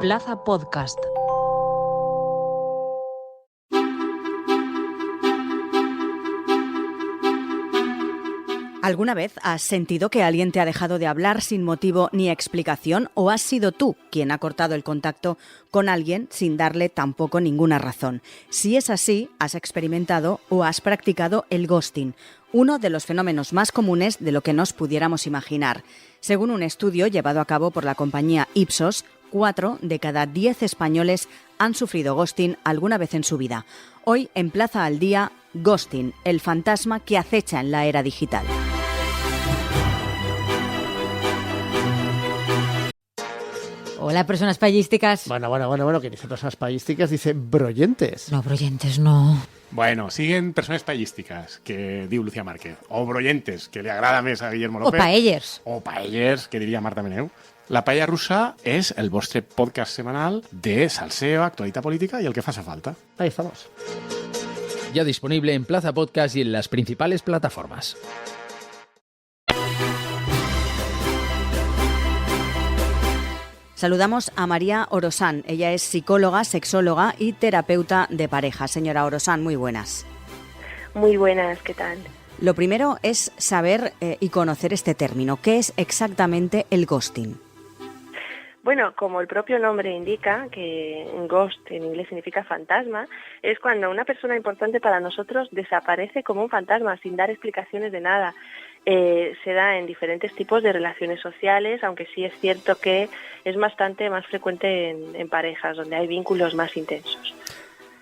Plaza Podcast. ¿Alguna vez has sentido que alguien te ha dejado de hablar sin motivo ni explicación o has sido tú quien ha cortado el contacto con alguien sin darle tampoco ninguna razón? Si es así, has experimentado o has practicado el ghosting, uno de los fenómenos más comunes de lo que nos pudiéramos imaginar. Según un estudio llevado a cabo por la compañía Ipsos, 4 de cada 10 españoles han sufrido ghosting alguna vez en su vida. Hoy en Plaza al Día, ghosting, el fantasma que acecha en la era digital. Hola, personas payísticas. Bueno, que dice personas payísticas, dice broyentes. No, broyentes no. Bueno, siguen persones payísticas, que diu Lucía Márquez, o broyentes, que li agrada més a Guillermo López. O paellers. O paellers, que diria Marta Meneu. La Paella Russa és el vostre podcast semanal de salseo, actualitat política i el que faça falta. Ahí estamos. Ya disponible en Plaza Podcast y en las principales plataformas. Saludamos a María Orosán. Ella es psicóloga, sexóloga y terapeuta de pareja. Señora Orosán, muy buenas. Muy buenas, ¿qué tal? Lo primero es saber y conocer este término. ¿Qué es exactamente el ghosting? Bueno, como el propio nombre indica, que ghost en inglés significa fantasma, es cuando una persona importante para nosotros desaparece como un fantasma, sin dar explicaciones de nada. Se da en diferentes tipos de relaciones sociales, aunque sí es cierto que es bastante más frecuente en parejas, donde hay vínculos más intensos.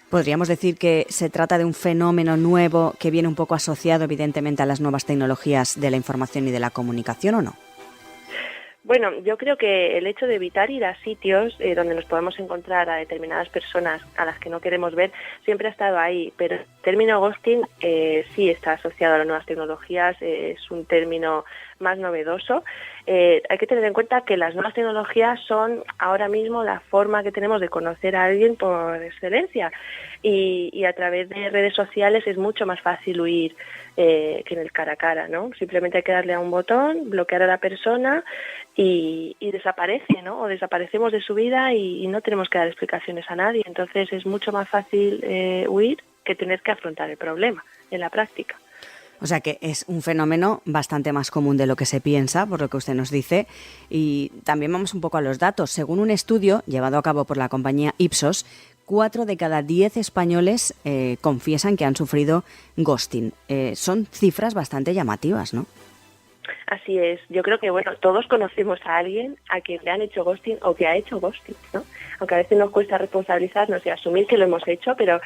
Podríamos decir que se trata de un fenómeno nuevo que viene un poco asociado, evidentemente, a las nuevas tecnologías de la información y de la comunicación, ¿o no? Bueno, yo creo que el hecho de evitar ir a sitios donde nos podemos encontrar a determinadas personas a las que no queremos ver siempre ha estado ahí, pero el término ghosting sí está asociado a las nuevas texnologías, es un término más novedoso. Hay que tener en cuenta que las nuevas tecnologías son ahora mismo la forma que tenemos de conocer a alguien por excelencia y a través de redes sociales es mucho más fácil huir que en el cara a cara, ¿no? Simplemente hay que darle a un botón, bloquear a la persona y desaparece, ¿no? O desaparecemos de su vida y no tenemos que dar explicaciones a nadie. Entonces es mucho más fácil huir que tener que afrontar el problema en la práctica. O sea que es un fenómeno bastante más común de lo que se piensa, por lo que usted nos dice. Y también vamos un poco a los datos. Según un estudio llevado a cabo por la compañía Ipsos, 4 de cada 10 españoles confiesan que han sufrido ghosting. Son cifras bastante llamativas, ¿no? Así es. Yo creo que, bueno, todos conocemos a alguien a quien le han hecho ghosting o que ha hecho ghosting, ¿no? Aunque a veces nos cuesta responsabilizarnos y asumir que lo hemos hecho, pero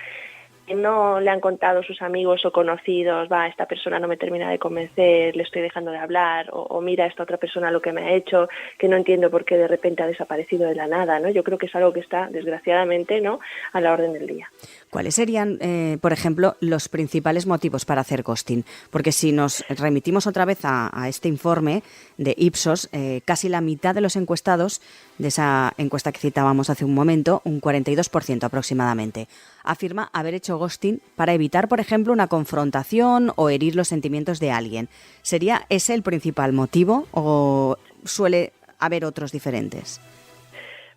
no le han contado sus amigos o conocidos, esta persona no me termina de convencer, le estoy dejando de hablar, o mira esta otra persona lo que me ha hecho, que no entiendo por qué de repente ha desaparecido de la nada, ¿no? Yo creo que es algo que está, desgraciadamente, ¿no?, a la orden del día. ¿Cuáles serían, por ejemplo, los principales motivos para hacer ghosting? Porque si nos remitimos otra vez a este informe de Ipsos, casi la mitad de los encuestados de esa encuesta que citábamos hace un momento, un 42% aproximadamente, afirma haber hecho ghosting para evitar, por ejemplo, una confrontación o herir los sentimientos de alguien. ¿Sería ese el principal motivo o suele haber otros diferentes?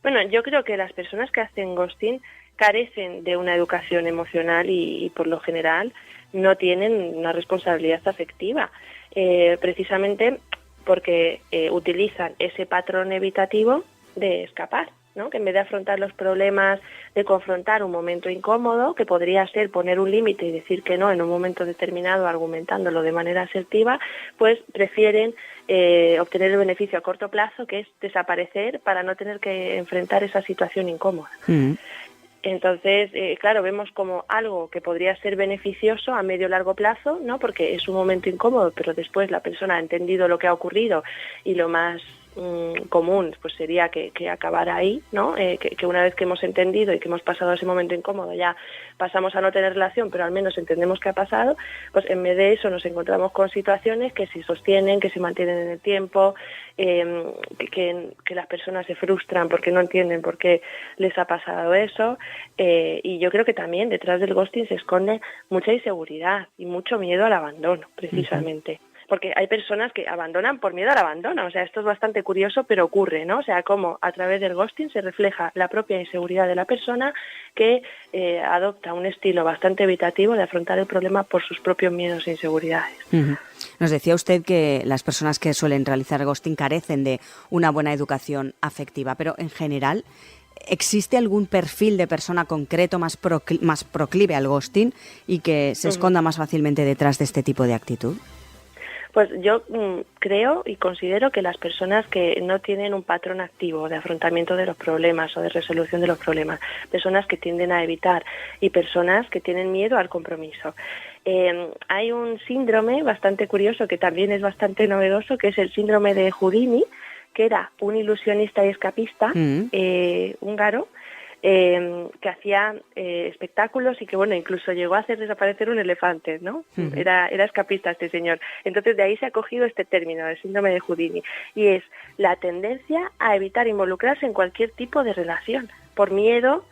Bueno, yo creo que las personas que hacen ghosting carecen de una educación emocional y por lo general no tienen una responsabilidad afectiva, precisamente porque utilizan ese patrón evitativo de escapar, ¿no? Que en vez de afrontar los problemas, de confrontar un momento incómodo, que podría ser poner un límite y decir que no en un momento determinado, argumentándolo de manera asertiva, pues prefieren obtener el beneficio a corto plazo, que es desaparecer para no tener que enfrentar esa situación incómoda. Entonces, claro, vemos como algo que podría ser beneficioso a medio o largo plazo, ¿no? Porque es un momento incómodo, pero después la persona ha entendido lo que ha ocurrido y lo más común pues sería que acabara ahí, ¿no? Que una vez que hemos entendido y que hemos pasado ese momento incómodo ya pasamos a no tener relación, pero al menos entendemos qué ha pasado, pues en vez de eso nos encontramos con situaciones que se sostienen, que se mantienen en el tiempo, que las personas se frustran porque no entienden por qué les ha pasado eso, y yo creo que también detrás del ghosting se esconde mucha inseguridad y mucho miedo al abandono, precisamente. porque hay personas que abandonan por miedo al abandono. O sea, esto es bastante curioso, pero ocurre, ¿no? O sea, cómo a través del ghosting se refleja la propia inseguridad de la persona que adopta un estilo bastante evitativo de afrontar el problema por sus propios miedos e inseguridades. Uh-huh. Nos decía usted que las personas que suelen realizar ghosting carecen de una buena educación afectiva, pero en general, ¿existe algún perfil de persona concreto más proclive al ghosting y que se esconda más fácilmente detrás de este tipo de actitud? Pues yo creo y considero que las personas que no tienen un patrón activo de afrontamiento de los problemas o de resolución de los problemas, personas que tienden a evitar y personas que tienen miedo al compromiso. Hay un síndrome bastante curioso que también es bastante novedoso, que es el síndrome de Houdini, que era un ilusionista y escapista húngaro, que hacía espectáculos y que, bueno, incluso llegó a hacer desaparecer un elefante, ¿no? Uh-huh. Era escapista este señor. Entonces, de ahí se ha cogido este término, el síndrome de Houdini, y es la tendencia a evitar involucrarse en cualquier tipo de relación, por miedo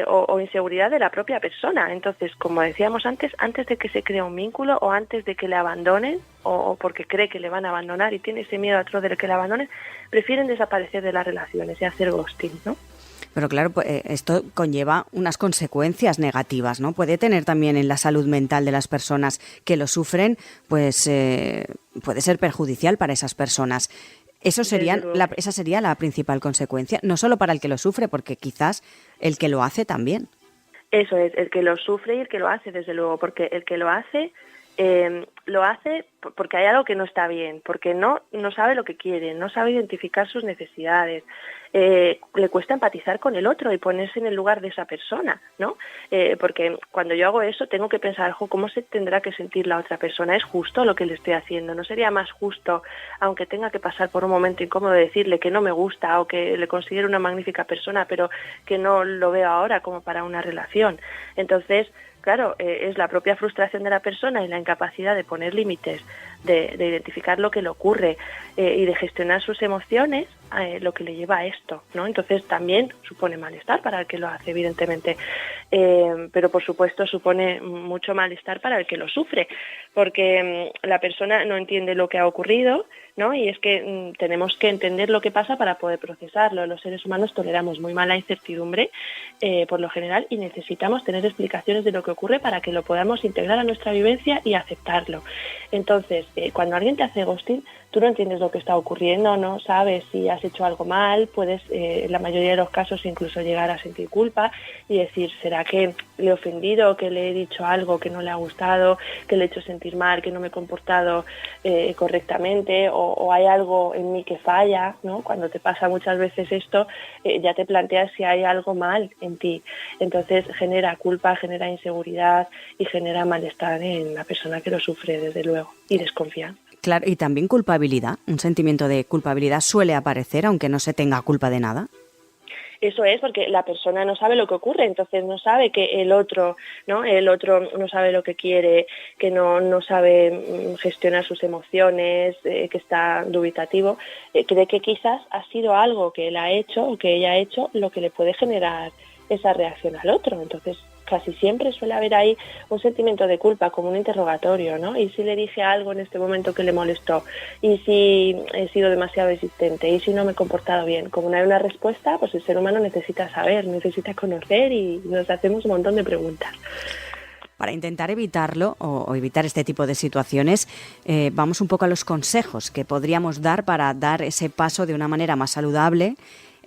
o inseguridad de la propia persona. Entonces, como decíamos antes de que se crea un vínculo o antes de que le abandonen o porque cree que le van a abandonar y tiene ese miedo atroz de que le abandonen, prefieren desaparecer de las relaciones y hacer ghosting, ¿no? Pero claro, pues, esto conlleva unas consecuencias negativas, ¿no? Puede tener también en la salud mental de las personas que lo sufren, pues puede ser perjudicial para esas personas. Esa sería la principal consecuencia, no solo para el que lo sufre, porque quizás el que lo hace también. Eso es, el que lo sufre y el que lo hace, desde luego, porque el que lo hace porque hay algo que no está bien, porque no sabe lo que quiere, no sabe identificar sus necesidades, le cuesta empatizar con el otro y ponerse en el lugar de esa persona, ¿no? Porque cuando yo hago eso tengo que pensar, ¿cómo se tendrá que sentir la otra persona? ¿Es justo lo que le estoy haciendo? ¿No sería más justo, aunque tenga que pasar por un momento incómodo, decirle que no me gusta o que le considero una magnífica persona, pero que no lo veo ahora como para una relación? Entonces, claro, es la propia frustración de la persona y la incapacidad de poner límites, de identificar lo que le ocurre y de gestionar sus emociones lo que le lleva a esto, ¿no? Entonces también supone malestar para el que lo hace, evidentemente, pero por supuesto supone mucho malestar para el que lo sufre, porque la persona no entiende lo que ha ocurrido, ¿no? Y es que tenemos que entender lo que pasa para poder procesarlo. Los seres humanos toleramos muy mal la incertidumbre, por lo general, y necesitamos tener explicaciones de lo que ocurre para que lo podamos integrar a nuestra vivencia y aceptarlo. Entonces, cuando alguien te hace ghosting, tú no entiendes lo que está ocurriendo, no sabes si has hecho algo mal, puedes en la mayoría de los casos incluso llegar a sentir culpa y decir, ¿será que le he ofendido, que le he dicho algo que no le ha gustado, que le he hecho sentir mal, que no me he comportado correctamente o hay algo en mí que falla, ¿no? Cuando te pasa muchas veces esto, ya te planteas si hay algo mal en ti. Entonces genera culpa, genera inseguridad y genera malestar en la persona que lo sufre, desde luego, y desconfianza. Claro, y también culpabilidad. Un sentimiento de culpabilidad suele aparecer aunque no se tenga culpa de nada. Eso es porque la persona no sabe lo que ocurre, entonces no sabe que el otro no sabe lo que quiere, que no sabe gestionar sus emociones, que está dubitativo, cree que quizás ha sido algo que él ha hecho o que ella ha hecho lo que le puede generar esa reacción al otro. Entonces casi siempre suele haber ahí un sentimiento de culpa, como un interrogatorio, ¿no? ¿Y si le dije algo en este momento que le molestó? ¿Y si he sido demasiado insistente? ¿Y si no me he comportado bien? Como no hay una respuesta, pues el ser humano necesita saber, necesita conocer y nos hacemos un montón de preguntas. Para intentar evitarlo o evitar este tipo de situaciones, vamos un poco a los consejos que podríamos dar para dar ese paso de una manera más saludable,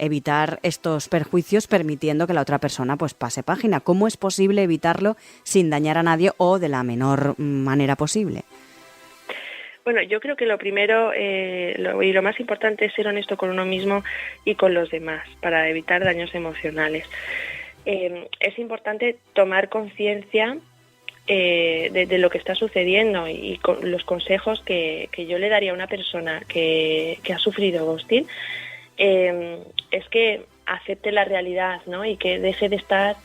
evitar estos perjuicios permitiendo que la otra persona pues pase página. ¿Cómo es posible evitarlo sin dañar a nadie o de la menor manera posible? Bueno, yo creo que lo primero y lo más importante es ser honesto con uno mismo y con los demás para evitar daños emocionales. Es importante tomar conciencia de lo que está sucediendo y con los consejos que yo le daría a una persona que ha sufrido ghosting. Es que acepte la realidad, ¿no? Y que deje de estar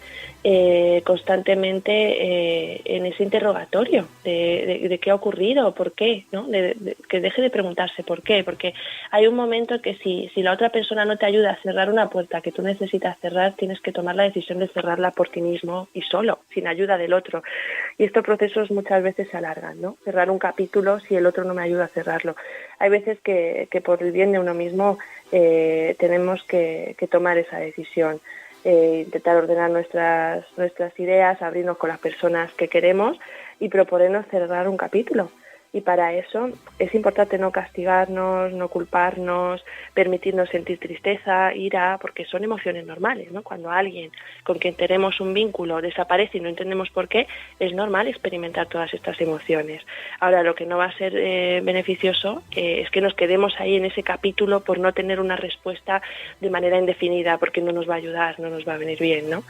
constantemente en ese interrogatorio de qué ha ocurrido, por qué, ¿no? Que deje de preguntarse por qué, porque hay un momento que si la otra persona no te ayuda a cerrar una puerta que tú necesitas cerrar, tienes que tomar la decisión de cerrarla por ti mismo y solo, sin ayuda del otro. Y estos procesos muchas veces se alargan, ¿no? Cerrar un capítulo si el otro no me ayuda a cerrarlo. Hay veces que por el bien de uno mismo tenemos que tomar esa decisión. Intentar ordenar nuestras ideas, abrirnos con las personas que queremos y proponernos cerrar un capítulo. Y para eso es importante no castigarnos, no culparnos, permitirnos sentir tristeza, ira, porque son emociones normales, ¿no? Cuando alguien con quien tenemos un vínculo desaparece y no entendemos por qué, es normal experimentar todas estas emociones. Ahora, lo que no va a ser beneficioso es que nos quedemos ahí en ese capítulo por no tener una respuesta de manera indefinida, porque no nos va a ayudar, no nos va a venir bien, ¿no?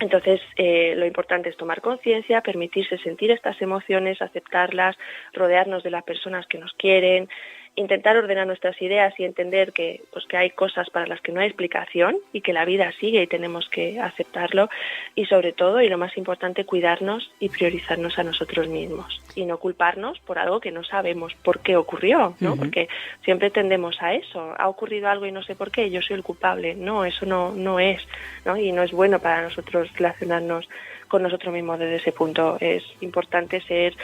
Entonces, lo importante es tomar conciencia, permitirse sentir estas emociones, aceptarlas, rodearnos de las personas que nos quieren, intentar ordenar nuestras ideas y entender que hay cosas para las que no hay explicación y que la vida sigue y tenemos que aceptarlo, y sobre todo, y lo más importante, cuidarnos y priorizarnos a nosotros mismos y no culparnos por algo que no sabemos por qué ocurrió, ¿no? Porque siempre tendemos a eso. Ha ocurrido algo y no sé por qué, yo soy el culpable. No, eso no es, ¿no? Y no es bueno para nosotros relacionarnos con nosotros mismos desde ese punto. Es importante ser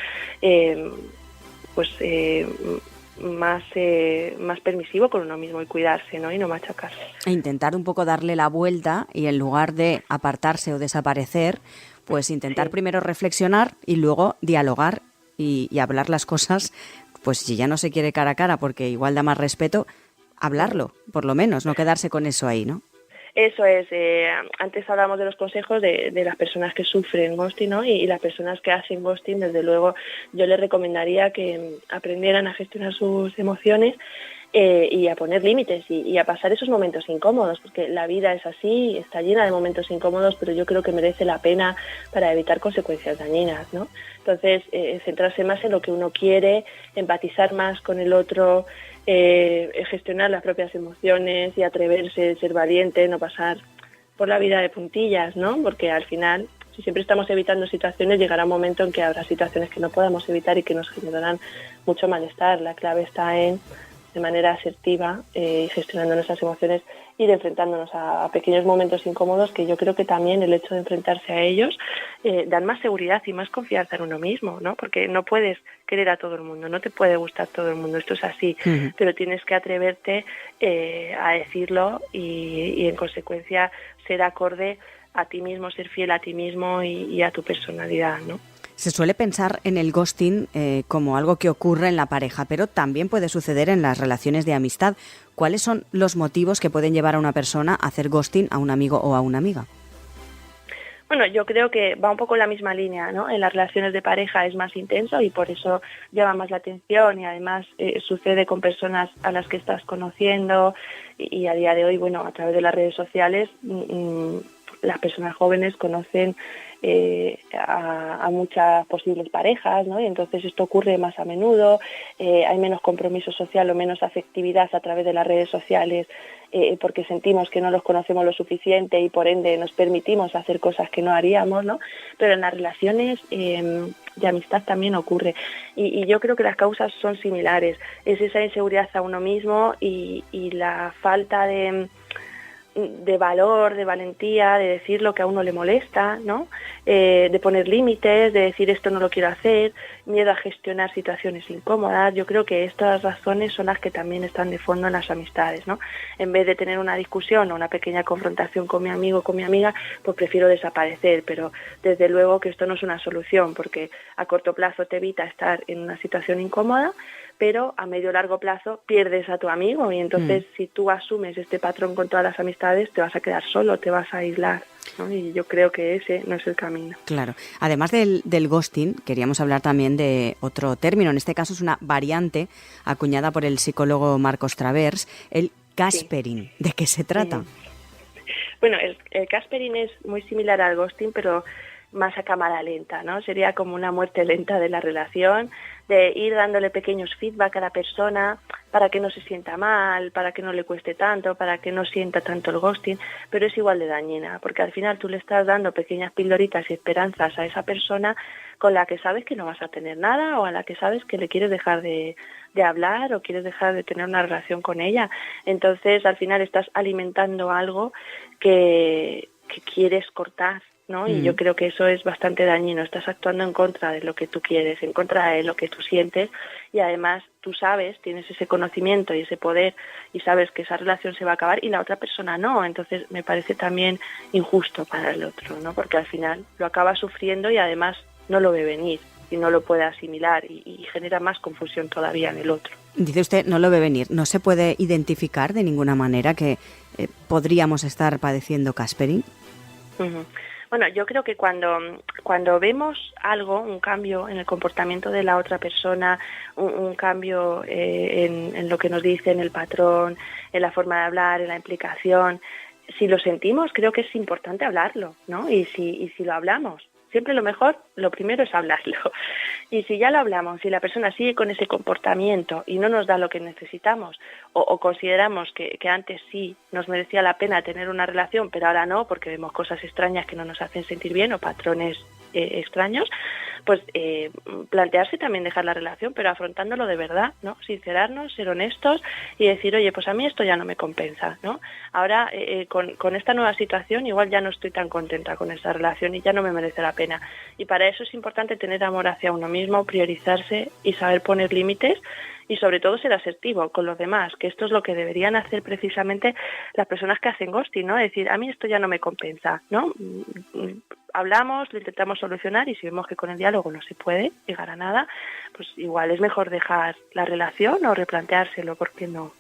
más permisivo con uno mismo y cuidarse, ¿no? Y no machacarse. E intentar un poco darle la vuelta y en lugar de apartarse o desaparecer, pues intentar primero reflexionar y luego dialogar y hablar las cosas, pues si ya no se quiere cara a cara porque igual da más respeto, hablarlo, por lo menos, no quedarse con eso ahí, ¿no? Eso es, antes hablábamos de los consejos de las personas que sufren ghosting, ¿no? Y las personas que hacen ghosting, desde luego, yo les recomendaría que aprendieran a gestionar sus emociones y a poner límites y a pasar esos momentos incómodos, porque la vida es así, está llena de momentos incómodos, pero yo creo que merece la pena para evitar consecuencias dañinas, ¿no? Entonces, centrarse más en lo que uno quiere, empatizar más con el otro, gestionar las propias emociones y atreverse, ser valiente, no pasar por la vida de puntillas, ¿no? Porque al final, si siempre estamos evitando situaciones, llegará un momento en que habrá situaciones que no podamos evitar y que nos generarán mucho malestar. La clave está en, de manera asertiva, gestionando nuestras emociones, ir enfrentándonos a pequeños momentos incómodos, que yo creo que también el hecho de enfrentarse a ellos dan más seguridad y más confianza en uno mismo, ¿no? Porque no puedes querer a todo el mundo, no te puede gustar todo el mundo, esto es así, pero tienes que atreverte a decirlo y en consecuencia ser acorde a ti mismo, ser fiel a ti mismo y a tu personalidad, ¿no? Se suele pensar en el ghosting como algo que ocurre en la pareja, pero también puede suceder en las relaciones de amistad. ¿Cuáles son los motivos que pueden llevar a una persona a hacer ghosting a un amigo o a una amiga? Bueno, yo creo que va un poco en la misma línea, ¿no? En las relaciones de pareja es más intenso y por eso llama más la atención y además sucede con personas a las que estás conociendo y a día de hoy, bueno, a través de las redes sociales las personas jóvenes conocen a muchas posibles parejas, ¿no? Y entonces esto ocurre más a menudo, hay menos compromiso social o menos afectividad a través de las redes sociales porque sentimos que no los conocemos lo suficiente y por ende nos permitimos hacer cosas que no haríamos, ¿no? Pero en las relaciones de amistad también ocurre y yo creo que las causas son similares, es esa inseguridad a uno mismo y la falta de valor, de valentía, de decir lo que a uno le molesta, ¿no? De poner límites, de decir esto no lo quiero hacer, miedo a gestionar situaciones incómodas. Yo creo que estas razones son las que también están de fondo en las amistades, ¿no? En vez de tener una discusión o una pequeña confrontación con mi amigo o con mi amiga, pues prefiero desaparecer, pero desde luego que esto no es una solución, porque a corto plazo te evita estar en una situación incómoda, pero a medio o largo plazo pierdes a tu amigo y entonces si tú asumes este patrón con todas las amistades te vas a quedar solo, te vas a aislar, ¿no? Y yo creo que ese no es el camino. Claro. Además del ghosting, queríamos hablar también de otro término, en este caso es una variante acuñada por el psicólogo Marcos Travers, el caspering. Sí. ¿De qué se trata? Bueno, el caspering es muy similar al ghosting, pero más a cámara lenta, ¿no? Sería como una muerte lenta de la relación, de ir dándole pequeños feedback a la persona para que no se sienta mal, para que no le cueste tanto, para que no sienta tanto el ghosting, pero es igual de dañina, porque al final tú le estás dando pequeñas pildoritas y esperanzas a esa persona con la que sabes que no vas a tener nada, o a la que sabes que le quieres dejar de hablar o quieres dejar de tener una relación con ella. Entonces al final estás alimentando algo que quieres cortar, ¿no? Y yo creo que eso es bastante dañino. Estás actuando en contra de lo que tú quieres, en contra de lo que tú sientes, y además tú sabes, tienes ese conocimiento y ese poder y sabes que esa relación se va a acabar y la otra persona no. Entonces me parece también injusto para el otro, ¿no? Porque al final lo acaba sufriendo y además no lo ve venir y no lo puede asimilar y genera más confusión todavía en el otro. Dice usted, no lo ve venir. ¿No se puede identificar de ninguna manera que podríamos estar padeciendo caspering? Uh-huh. Bueno, yo creo que cuando vemos algo, un cambio en el comportamiento de la otra persona, un cambio en lo que nos dice, en el patrón, en la forma de hablar, en la implicación, si lo sentimos, creo que es importante hablarlo, ¿no? Y si lo hablamos, siempre lo mejor, lo primero es hablarlo. Y si ya lo hablamos, si la persona sigue con ese comportamiento y no nos da lo que necesitamos, o consideramos que antes sí nos merecía la pena tener una relación, pero ahora no, porque vemos cosas extrañas que no nos hacen sentir bien o patrones extraños, pues plantearse también dejar la relación, pero afrontándolo de verdad, ¿no? Sincerarnos, ser honestos y decir, oye, pues a mí esto ya no me compensa, ¿no? Ahora, con esta nueva situación, igual ya no estoy tan contenta con esa relación y ya no me merece la pena. Y para eso es importante tener amor hacia uno mismo, priorizarse y saber poner límites, y sobre todo ser asertivo con los demás, que esto es lo que deberían hacer precisamente las personas que hacen ghosting, ¿no? Decir, a mí esto ya no me compensa, ¿no? Hablamos, lo intentamos solucionar y si vemos que con el diálogo no se puede llegar a nada, pues igual es mejor dejar la relación o replanteárselo, ¿por qué no?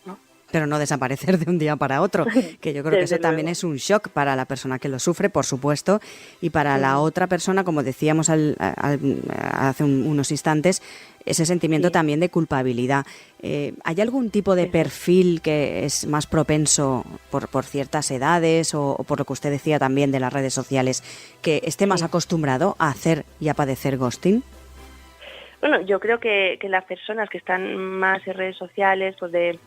Pero no desaparecer de un día para otro, que yo creo que eso también es un shock para la persona que lo sufre, por supuesto, y para la otra persona, como decíamos hace unos instantes, ese sentimiento también de culpabilidad. ¿Hay algún tipo de perfil que es más propenso por ciertas edades o por lo que usted decía también de las redes sociales, que esté más acostumbrado a hacer y a padecer ghosting? Bueno, yo creo que las personas que están más en redes sociales, pues de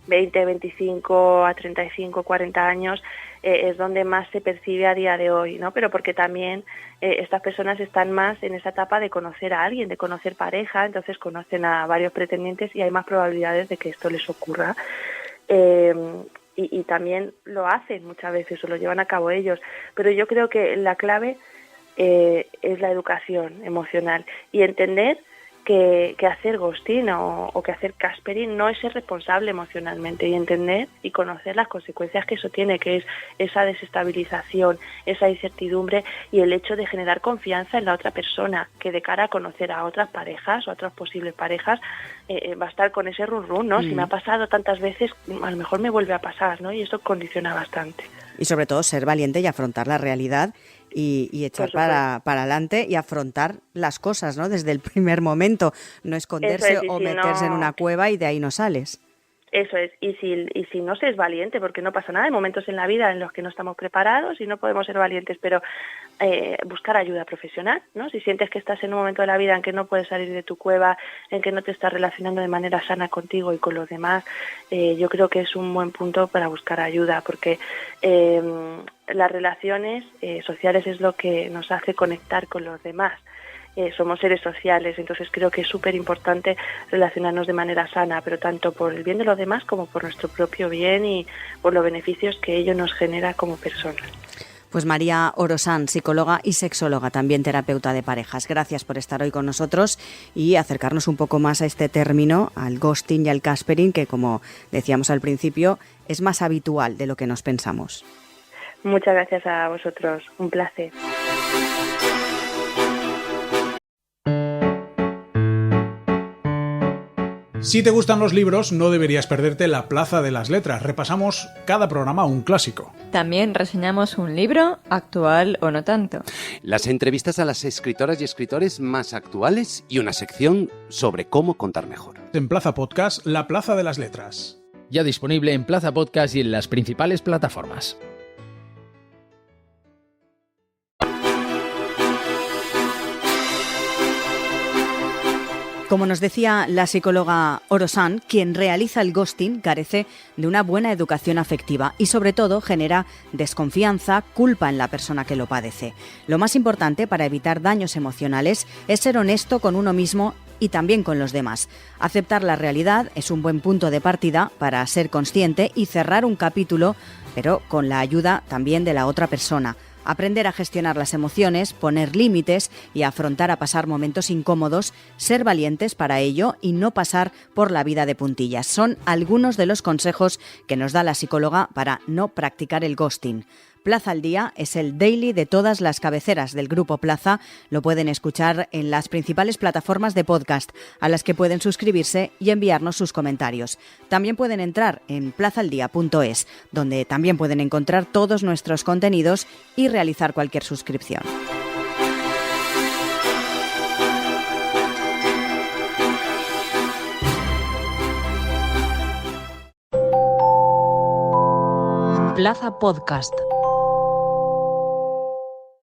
20, 25 a 35, 40 años, es donde más se percibe a día de hoy, ¿no? Pero porque también estas personas están más en esa etapa de conocer a alguien, de conocer pareja, entonces conocen a varios pretendientes y hay más probabilidades de que esto les ocurra. Y también lo hacen muchas veces o lo llevan a cabo ellos, pero yo creo que la clave es la educación emocional y entender que hacer ghosting o que hacer caspering no es ser responsable emocionalmente, y entender y conocer las consecuencias que eso tiene, que es esa desestabilización, esa incertidumbre y el hecho de generar confianza en la otra persona, que de cara a conocer a otras parejas o a otras posibles parejas va a estar con ese run, ¿no? Si me ha pasado tantas veces, a lo mejor me vuelve a pasar, ¿no? Y eso condiciona bastante. Y sobre todo ser valiente y afrontar la realidad y echar para adelante y afrontar las cosas, ¿no? Desde el primer momento, no esconderse o meterse en una cueva y de ahí no sales. Eso es, y si no se es valiente, porque no pasa nada, hay momentos en la vida en los que no estamos preparados y no podemos ser valientes, pero buscar ayuda profesional, ¿no? Si sientes que estás en un momento de la vida en que no puedes salir de tu cueva, en que no te estás relacionando de manera sana contigo y con los demás, yo creo que es un buen punto para buscar ayuda, porque las relaciones sociales es lo que nos hace conectar con los demás. Somos seres sociales, entonces creo que es súper importante relacionarnos de manera sana, pero tanto por el bien de los demás como por nuestro propio bien y por los beneficios que ello nos genera como personas. Pues María Orosán, psicóloga y sexóloga, también terapeuta de parejas. Gracias por estar hoy con nosotros y acercarnos un poco más a este término, al ghosting y al caspering, que como decíamos al principio, es más habitual de lo que nos pensamos. Muchas gracias a vosotros, un placer. Si te gustan los libros, no deberías perderte La Plaza de las Letras. Repasamos cada programa un clásico. También reseñamos un libro, actual o no tanto. Las entrevistas a las escritoras y escritores más actuales y una sección sobre cómo contar mejor. En Plaza Podcast, La Plaza de las Letras. Ya disponible en Plaza Podcast y en las principales plataformas. Como nos decía la psicóloga Orosan, quien realiza el ghosting carece de una buena educación afectiva y sobre todo genera desconfianza, culpa en la persona que lo padece. Lo más importante para evitar daños emocionales es ser honesto con uno mismo y también con los demás. Aceptar la realidad es un buen punto de partida para ser consciente y cerrar un capítulo, pero con la ayuda también de la otra persona. Aprender a gestionar las emociones, poner límites y afrontar a pasar momentos incómodos, ser valientes para ello y no pasar por la vida de puntillas. Son algunos de los consejos que nos da la psicóloga para no practicar el ghosting. Plaza al Día es el daily de todas las cabeceras del Grupo Plaza. Lo pueden escuchar en las principales plataformas de podcast, a las que pueden suscribirse y enviarnos sus comentarios. También pueden entrar en plazaldía.es, donde también pueden encontrar todos nuestros contenidos y realizar cualquier suscripción. Plaza Podcast.